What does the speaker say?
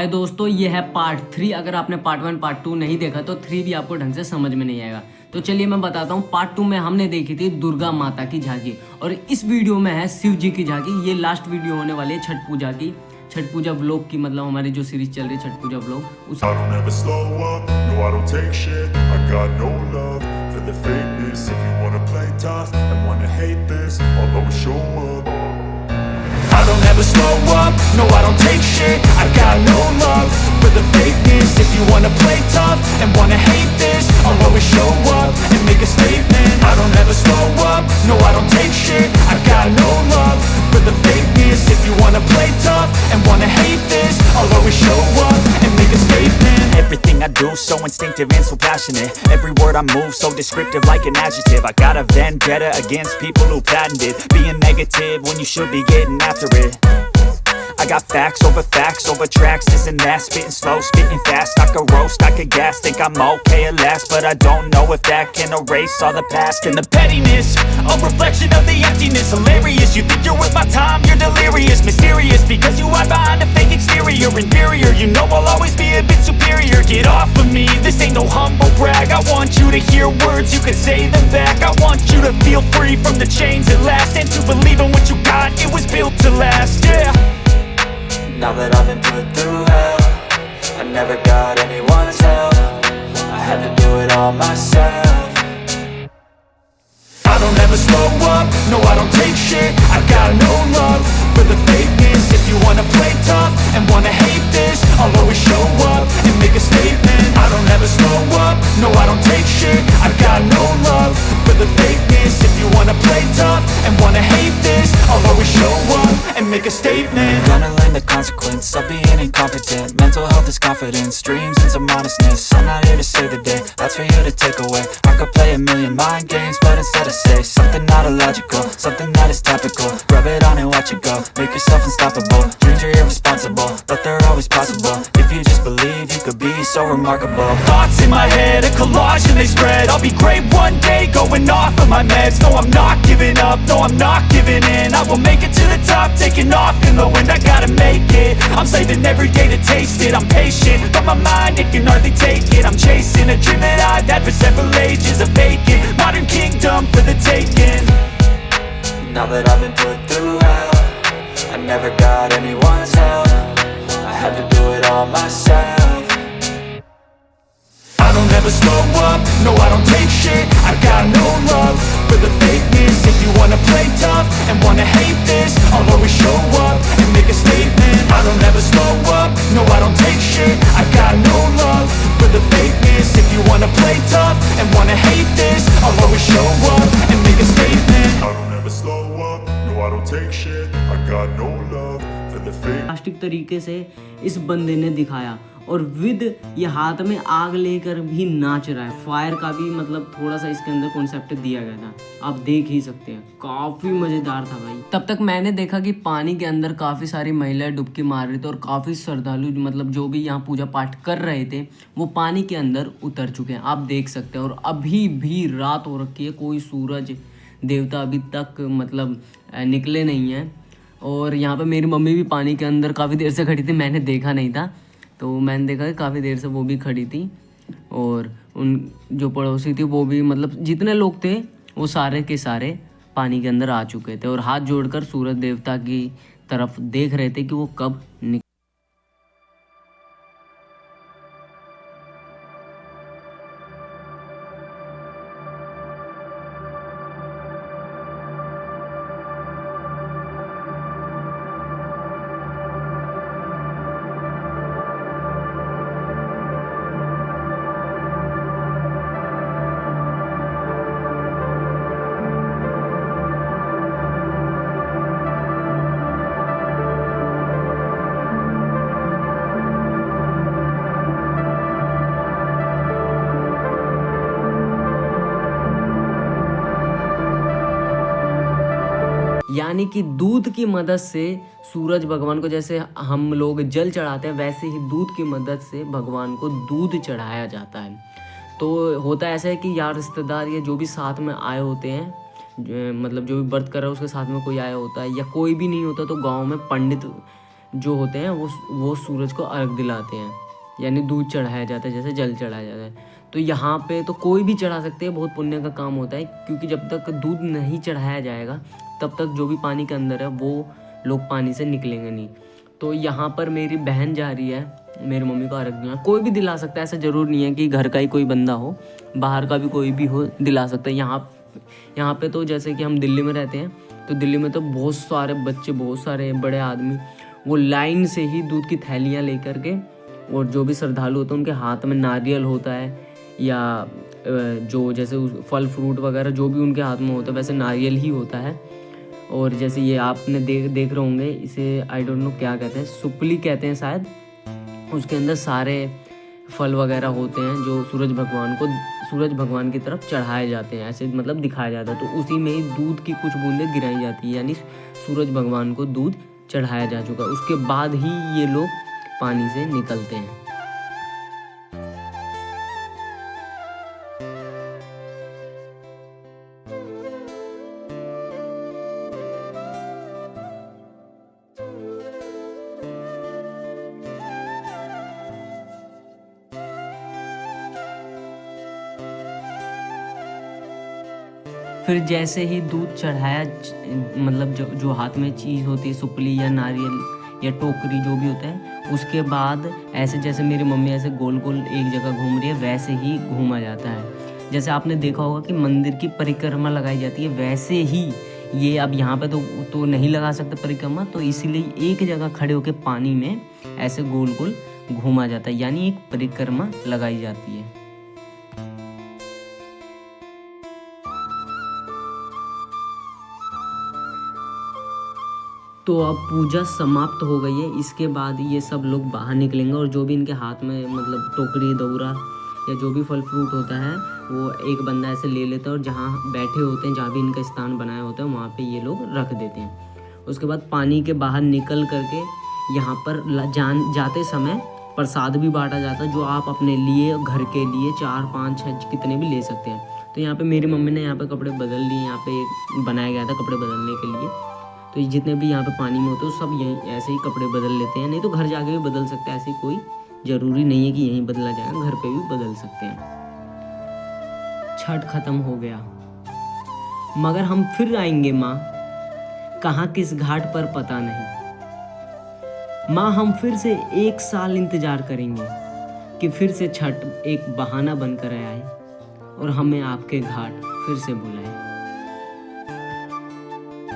हाय दोस्तों, ये है पार्ट 3। अगर आपने पार्ट 1 पार्ट 2 नहीं देखा तो 3 भी आपको ढंग से समझ में नहीं आएगा। तो चलिए मैं बताता हूँ। पार्ट 2 में हमने देखी थी दुर्गा माता की झांकी और इस वीडियो में है शिव जी की झांकी। ये लास्ट वीडियो होने वाली है छठ पूजा की, छठ पूजा व्लॉग की, मतलब हमारी जो सीरीज चल रही है छठ पूजा व्लॉग उस I don't ever slow up, no I don't take shit. I got no love for the fakeness. If you wanna play tough and wanna hate this, I'll always show up and make a statement. I don't ever slow up, no I don't take shit. I got no love for the fakeness. If you wanna play tough and wanna hate this, I'll always show up and make a statement. Everything I do so instinctive and so passionate. Every word I move so descriptive like an adjective. I got a vendetta against people who patented being negative when you should be getting after it. I got facts over tracks, this and that. Spitting slow, spitting fast. I could roast, I could gas. Think I'm okay at last, but I don't know if that can erase all the past. And the pettiness, a reflection of the emptiness. Hilarious, you think you're worth my time, you're delirious. Mysterious, because you hide behind a fake exterior. Inferior, you know I'll always be a bit superior. Get off of me, this ain't no humble brag. I want you to hear words, you can say them back. I want you to feel free from the chains at last, and to believe in what you got, it was built to last, yeah. Now that I've been put through hell, I never got anyone's help. I had to do it all myself. I don't ever slow up, no I don't take shit. I got no love for the fakeness. If you wanna play tough and wanna hate this, I'll always show up and make a statement. I don't ever slow up, no I don't take shit. I got no love for the fakeness. If you wanna play tough and wanna hate this, I'll always show up and make a statement. Gonna learn the consequence of being incompetent. Mental health is confidence, dreams and some honestness. I'm not here to save the day, that's for you to take away. I could play a million mind games, but instead I say something not illogical, something that is topical. Rub it on and watch it go, make yourself unstoppable. Dreams are irresponsible, but they're always possible. If you just believe, you could be so remarkable. Thoughts in my head, a collage and they spread. I'll be great one day, going off of my meds. No, I'm not giving up, no, I'm not giving in. I will make it to the top, taking off in the wind. I gotta make it, I'm saving every day to taste it. I'm patient, but my mind, it can hardly take it. I'm chasing a dream that I've had for several ages. A vacant, modern kingdom for the taking. Now that I've been put through hell, I never got anyone's help. I had to do it all myself. I don't ever slow up, no I don't take shit. I got no love for the fakeness. If you wanna play tough and wanna hate this, I'll always show up and make a statement. I don't ever slow up, no I don't take shit. I got no love for the fakeness. If you wanna play tough and wanna hate this, I'll always show up and make a statement. I don't ever slow up, no I don't take shit. I got no love for the fake. Plastic तरीके से इस बंदे ने दिखाया और with ये हाथ में आग लेकर भी नाच रहा है। फायर का भी मतलब थोड़ा सा इसके अंदर कॉन्सेप्ट दिया गया था, आप देख ही सकते हैं। काफ़ी मज़ेदार था भाई। तब तक मैंने देखा कि पानी के अंदर काफ़ी सारी महिलाएं डुबकी मार रही थी और काफ़ी श्रद्धालु मतलब जो भी यहाँ पूजा पाठ कर रहे थे वो पानी के अंदर उतर चुके हैं, आप देख सकते हैं। और अभी भी रात हो रखी है, कोई सूरज देवता अभी तक मतलब निकले नहीं हैं। और यहाँ पे मेरी मम्मी भी पानी के अंदर काफ़ी देर से खड़ी थी, मैंने देखा नहीं था, तो मैंने देखा कि काफ़ी देर से वो भी खड़ी थी। और उन जो पड़ोसी थी वो भी मतलब जितने लोग थे वो सारे के सारे पानी के अंदर आ चुके थे और हाथ जोड़कर सूरज देवता की तरफ देख रहे थे कि वो कब निकल। यानी कि दूध की मदद से सूरज भगवान को, जैसे हम लोग जल चढ़ाते हैं वैसे ही दूध की मदद से भगवान को दूध चढ़ाया जाता है। तो होता ऐसा है कि यार रिश्तेदार या जो भी साथ में आए होते हैं, मतलब जो भी व्रत कर रहा है उसके साथ में कोई आया होता है या कोई भी नहीं होता तो गांव में पंडित जो होते हैं वो सूरज को अर्घ दिलाते हैं, यानी दूध चढ़ाया जाता है, जैसे जल चढ़ाया जाता है। तो यहाँ पे तो कोई भी चढ़ा सकते हैं, बहुत पुण्य का काम होता है, क्योंकि जब तक दूध नहीं चढ़ाया जाएगा तब तक जो भी पानी के अंदर है वो लोग पानी से निकलेंगे नहीं। तो यहाँ पर मेरी बहन जा रही है मेरी मम्मी को अर्घ दिलाना। कोई भी दिला सकता है, ऐसा ज़रूर नहीं है कि घर का ही कोई बंदा हो, बाहर का भी कोई भी हो दिला सकता है। यहाँ पे तो जैसे कि हम दिल्ली में रहते हैं, तो दिल्ली में तो बहुत सारे बच्चे, बहुत सारे बड़े आदमी वो लाइन से ही दूध की थैलियाँ लेकर के, और जो भी श्रद्धालु होते हैं उनके हाथ में नारियल होता है, या जो जैसे फल फ्रूट वगैरह जो भी उनके हाथ में होता है वैसे नारियल ही होता है। और जैसे ये आपने देख रहे होंगे, इसे आई डोंट नो क्या कहते हैं, सुपली कहते हैं शायद। उसके अंदर सारे फल वगैरह होते हैं जो सूरज भगवान की तरफ चढ़ाए जाते हैं, ऐसे मतलब दिखाया जाता है। तो उसी में ही दूध की कुछ बूंदें गिराई जाती है, यानी सूरज भगवान को दूध चढ़ाया जा चुका है। उसके बाद ही ये लोग पानी से निकलते हैं। फिर जैसे ही दूध चढ़ाया, मतलब जो हाथ में चीज़ होती है, सुपली या नारियल या टोकरी जो भी होता है, उसके बाद ऐसे जैसे मेरी मम्मी ऐसे गोल गोल एक जगह घूम रही है वैसे ही घूमा जाता है। जैसे आपने देखा होगा कि मंदिर की परिक्रमा लगाई जाती है, वैसे ही ये अब यहाँ पे तो नहीं लगा सकते परिक्रमा, तो इसीलिए एक जगह खड़े होकर पानी में ऐसे गोल गोल घूमा जाता है, यानी एक परिक्रमा लगाई जाती है। तो अब पूजा समाप्त हो गई है। इसके बाद ये सब लोग बाहर निकलेंगे, और जो भी इनके हाथ में मतलब टोकरी, दौरा या जो भी फल फ्रूट होता है वो एक बंदा ऐसे ले लेता है, और जहाँ बैठे होते हैं, जहाँ भी इनका स्थान बनाया होता है वहाँ पे ये लोग रख देते हैं। उसके बाद पानी के बाहर निकल करके यहाँ पर जाते समय प्रसाद भी बांटा जाता है, जो आप अपने लिए, घर के लिए 4, 5, 6 कितने भी ले सकते हैं। तो यहाँ पे मेरी मम्मी ने यहाँ पे कपड़े बदल लिए, यहाँ पे एक बनाया गया था कपड़े बदलने के लिए। तो जितने भी यहाँ पे पानी में होते हैं सब यहीं ऐसे ही कपड़े बदल लेते हैं, नहीं तो घर जाके भी बदल सकते हैं, ऐसी कोई ज़रूरी नहीं है कि यहीं बदला जाएगा, घर पे भी बदल सकते हैं। छठ खत्म हो गया, मगर हम फिर आएंगे माँ, कहाँ किस घाट पर पता नहीं। माँ हम फिर से 1 साल इंतजार करेंगे कि फिर से छठ एक बहाना बनकर आए और हमें आपके घाट फिर से बुलाए।